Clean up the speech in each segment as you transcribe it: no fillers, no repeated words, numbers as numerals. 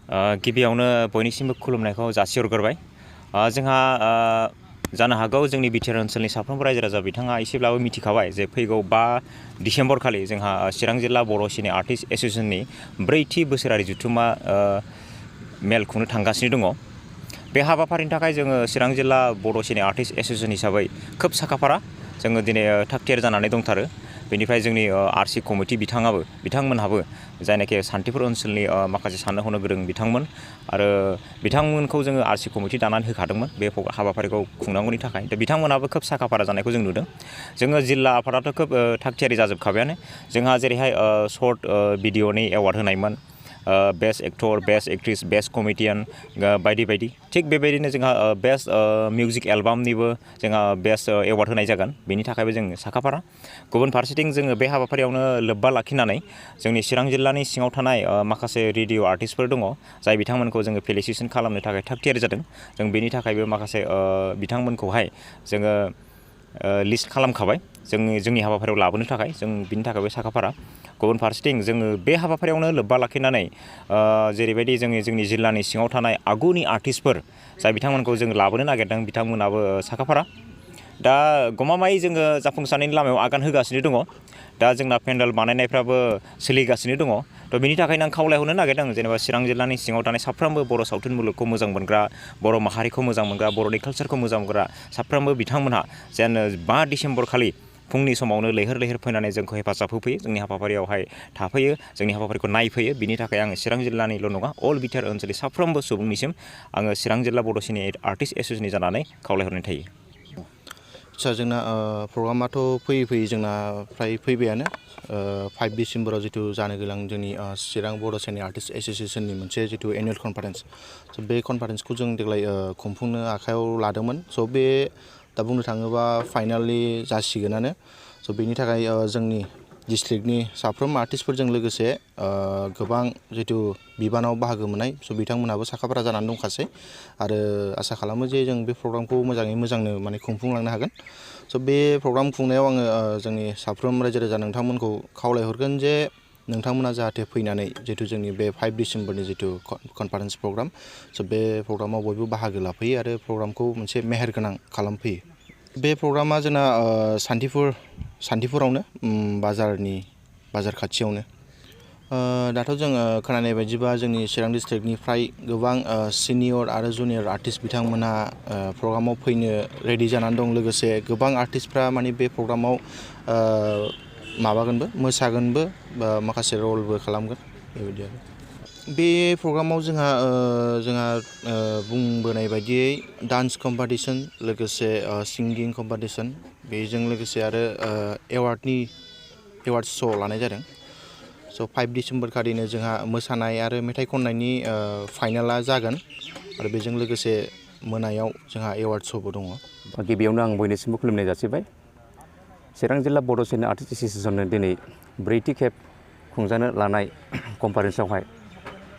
गिबियावनो बयनिसिमबो खुलुमनायखौ जासिहरग्रोबाय। जोंहा जानो हागौ जोंनि बिटिआर ओनसोलनि साफ्रोमबो रायजो राजा बिथाङा एसेब्लाबो मिथिखाबाय जे फैगौ 5 डिसेम्बर खालि जोंहा चिरां जिल्ला बर' सिने आर्टिस्ट एस'सिएशननि 4थि बोसोरारि जथुम्मा मेल खुंनो थांगासिनो दङ। बे हाबाफारिनि थाखाय जोङो चिरां जिल्ला बर' सिने आर्टिस्ट एस'सिएशन हिसाबै खोब साखाफारा जोङो दिनै थागथियारि जानानै दंथारो। बेनिफ्राय जोंनि आरसि कमिटि बिथांमोनहाबो जायनाखि सान्थिपुर ओनसोलनि माखासे साननो हनो गोरों बिथांमोन आरो बिथांमोनखौ जोङो आरसि कमिटि दानानै होखादोंमोन बे हाबाफारिखौ खुंनांगौनि थाखाय। दा बिथांमोनहाबो खोब साखाफारा जानायखौ जों नुदों। जोङो जिल्ला आफादाथ' खोब थागथियारि जाजोबखाबायानो। जोंहा जेरैहाय शर्ट भिडिअ'नि एवार्ड होनायमोन, best actor, best actress, best comedian बायदि बायदि। थिग बेबायदिनो जोंहा बेस्ट मिउजिक एलबामनिबो जोंहा बेस्ट एवार्ड होनाय जागोन। बेनि थाखायबो जों साखाफारा। गुबुन फारसेथिं जोङो बे हाबाफारियावनो लोब्बा लाखिनानै जोंनि चिरां जिल्लानि सिङाव थानाय माखासे रेडिअ आर्टिस्टफोर दङ, जाय बिथांमोनखौ जोङो फेलिसिटेसन खालामनो थाखाय थागथियारि जादों। जों बेनि थाखायबो माखासे बिथांमोनखौहाय जोङो लिस्ट खालामखाबाय जोंनि हाबाफारियाव लाबोनो थाखाय। जों बिनि थाखायबो साखाफारा। गुबुन फारसेथिं जोङो बे हाबाफारियावनो लोब्बा लाखिनानै जेरैबायदि जोंनि जिल्लानि सिङाव थानाय आगुनि आर्टिस्टफोर जाय बिथांमोनखौ जों लाबोनो नागिरदों बिथांमोनाबो साखाफारा। दा गमामायै जोङो जाफुंसारनायनि लामायाव आगान होगासिनो दङ। दा जोंना पेन्डेल बानायनायफ्राबो सोलिगासिनो दङ। थ' बिनि थाखायनो आं खावलायहरनो नागिरदों जेनेबा चिरां जिल्लानि सिङाव थानाय साफ्रोमबो बर' सावथुन मुलुगखौ मोजां मोनग्रा, बर' माहारिखौ मोजां मोनग्रा, बर'नि कालसारखौ मोजां मोनग्रा साफ्रोमबो बिथांमोनहा जेन 5 डिसेम्बर खालि फुंनि समावनो लैहोर लैहोर फैनानै जोंखौ हेफाजाब होफैयो, जोंनि हाबाफारियावहाय थाफैयो, जोंनि हाबाफारिखौ नायफैयो। बिनि थाखाय आङो चिरां जिल्लानिल' नङा, अल बिटिआर ओनसोलनि साफ्रोमबो सुबुंनिसिम आङो चिरां जिल्ला बर' सिने आर्टिस्ट एस'सिएशन जानानै खावलायहरनाय थायो। आच्चा, जोंना प्रग्रामाथ' फैयै जोंना फ्राय फैबायानो। 5 डिसेम्बराव जिथु जानो गोनां जोंनि चिरां बर' सिने आर्टिस्ट एस'सिएशननि मोनसे जिथु एनुवेल कनफारेन्स, स' बे कनफारेन्सखौ जों देग्लाय खुंफुंनो आखायाव लादोंमोन। स' बे दा बुंनो थाङोबा फाइनालि जासिगोनानो। स' बेनि थाखाय जोंनि डिस्ट्रिक्टनि साफ्रोम आर्टिस्टफोरजों लोगोसे गोबां जिथु बिबानाव बाहागो मोननाय स' बिथांमोनहाबो साखाफारा जानानै दंखासै आरो आसा खालामो जे जों बे प्रग्रामखौ मोजांनो माने खुंफुंलांनो हागोन। स' बे प्रग्राम खुंनायाव आङो जोंनि साफ्रोम रायजो राजा नोंथांमोनखौ खावलायहरगोन जे नोंथांमोना जाहाथे फैनानै जिथु जोंनि बे 5 डिसेम्बरनि जिथु कनफारेन्स प्रग्राम, स' बे प्रग्रामाव बयबो बाहागो लाफैयो आरो प्रग्रामखौ मोनसे मेहेरगोनां खालामफैयो। बे प्रग्रामा जोंना सान्थिपुरावनो, बाजार खाथियावनो। दाथ' जोङो खोनानाय बायदिबा जोंनि चिरां डिस्ट्रिक्टनिफ्राय गोबां सिनियर आरो जुनियर आर्टिस्ट बिथांमोना प्रग्रामाव फैनो रेडि जानानै दं। लोगोसे गोबां आर्टिस्टफ्रा माने बे प्रग्रामाव मोसागोनबो बा माखासे रलबो खालामगोन बेबायदि आरो। बे प्रग्रामाव जोंहा बुंबोनाय बायदियै डान्स कम्पिटिसन, लोगोसे सिंगिं कम्पिटिसन, बेजों लोगोसे आरो एवार्ड श' लानाय जादों। स' 5 डिसेम्बर खालिनो जोंहा मोसानाय आरो मेथाइ खननायनि फाइनाला जागोन आरो बेजों लोगोसे मोनायाव जोंहा एवार्ड श'बो दङ। गिबियावनो आं बयनिसिमबो खुलुमनाय जासिबाय। चिरां जिल्ला बर' सिने आर्टिस्ट एस'सिएशननो दिनै 4थि खेब खुंजानो लानाय कनफारेन्सआवहाय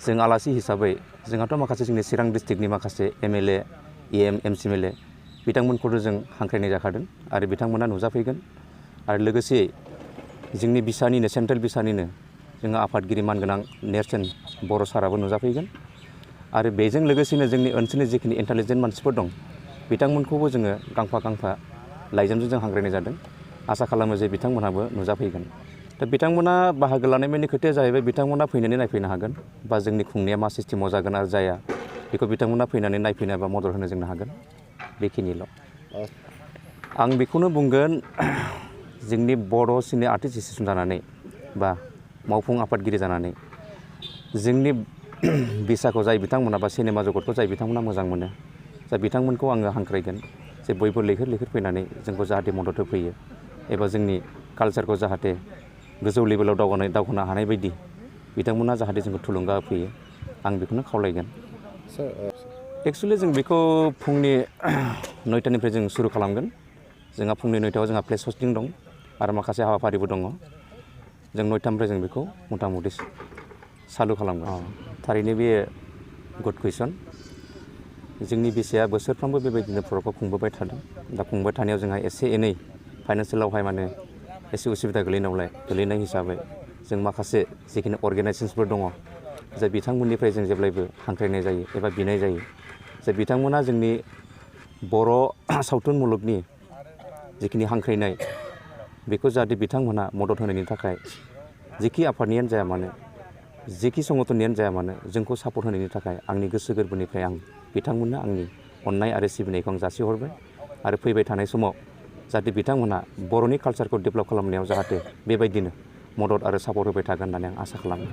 जों आलासि हिसाबै जोंहाथ' माखासे जोंनि चिरां डिस्ट्रिक्टनि माखासे एमएलए, एमसिएलए बिथांमोनखौथ' जों हांख्रायनाय जाखादों आरो बिथांमोना नुजाफैगोन। आरो लोगोसे जोंनि बिसानिनो सेन्ट्रेल बिसानिनो जोंहा आफादगिरि मानगोनां नेरसोन बर' साराबो नुजाफैगोन। आरो बेजों लोगोसेनो जोंनि ओनसोलनि जिखिनि इन्टेलिजेन्ट मानसिफोर दं बिथांमोनखौबो जोङो गांफा लाइजामजों जों हांख्रायनाय जादों। आसा खालामो जे बिथांमोनहाबो नुजाफैगोन। दा बिथांमोना बाहागो लानाय मेननि खोथाया जाहैबाय बिथांमोना फैनानै नायफैनो हागोन बा जोंनि खुंनाया मा सिस्टेमाव जागोन आरो जाया बेखौ बिथांमोना फैनानै नायफैनो बा मदद होनो जोंनो हागोन, बेखिनिल'। आं बेखौनो बुंगोन, जोंनि बर' सिने आर्टिस्ट एस'सिएशन जानानै बा मावफुं आफादगिरि जानानै जोंनि बिसाखौ जाय बिथांमोना बा सिनेमा जगतखौ जाय बिथांमोना मोजां मोनो, दा बिथांमोनखौ आङो हांख्रायगोन जे बयबो लैहोर फैनानै जोंखौ जाहाथे मदद होफैयो एबा जोंनि कालसारखौ जाहाथे गोजौ लेभेलाव दावगानो हानाय बायदि बिथांमोना जाहाथे जोंखौ थुलुंगा होफैयो, आं बेखौनो खावलायगोन। एक्सुवेलि जों बेखौ फुंनि 9टानिफ्राय जों सुरु खालामगोन। जोंहा फुंनि 9टायाव जोंहा प्लेस हस्टिं दं आरो माखासे हाबाफारिबो दङ। जों 9टानिफ्राय जों बेखौ मथा मथि सालु खालामगोन। थारैनो बे गुड कुइसन। जोंनि बिसाया बोसोरफ्रोमबो बेबायदिनो प्रग्रामखौ खुंबोबाय थादों। दा खुंबाय थानायाव जोंहा एसे एनै फाइनान्सियेलावहाय माने एसे उसुबिदा गोलैनाय हिसाबै जों माखासे जिखिनि अर्गेनाइजेसनफोर दङ जे बिथांमोननिफ्राय जों जेब्लायबो हांख्रायनाय जायो एबा बिनाय जायो जे बिथांमोना जोंनि बर' सावथुन मुलुगनि जिखिनि हांख्रायनाय बेखौ जाहाथे बिथांमोना मदद होनायनि थाखाय जिखि आफादनियानो जाया मानो जिखि संगठननियानो जाया मानो जोंखौ सापर्ट होनायनि थाखाय आंनि गोसो गोरबोनिफ्राय आं बिथांमोननो आंनि अननाय आरो सिबिनायखौ आं जासिहरबाय आरो फैबाय थानाय समाव जाहाथे बिथांमोना बर'नि कालसारखौ डेभेलप खालामनायाव जाहाथे बेबायदिनो मदद आरो सापर्ट होबाय थागोन होननानै आं आसा खालामो।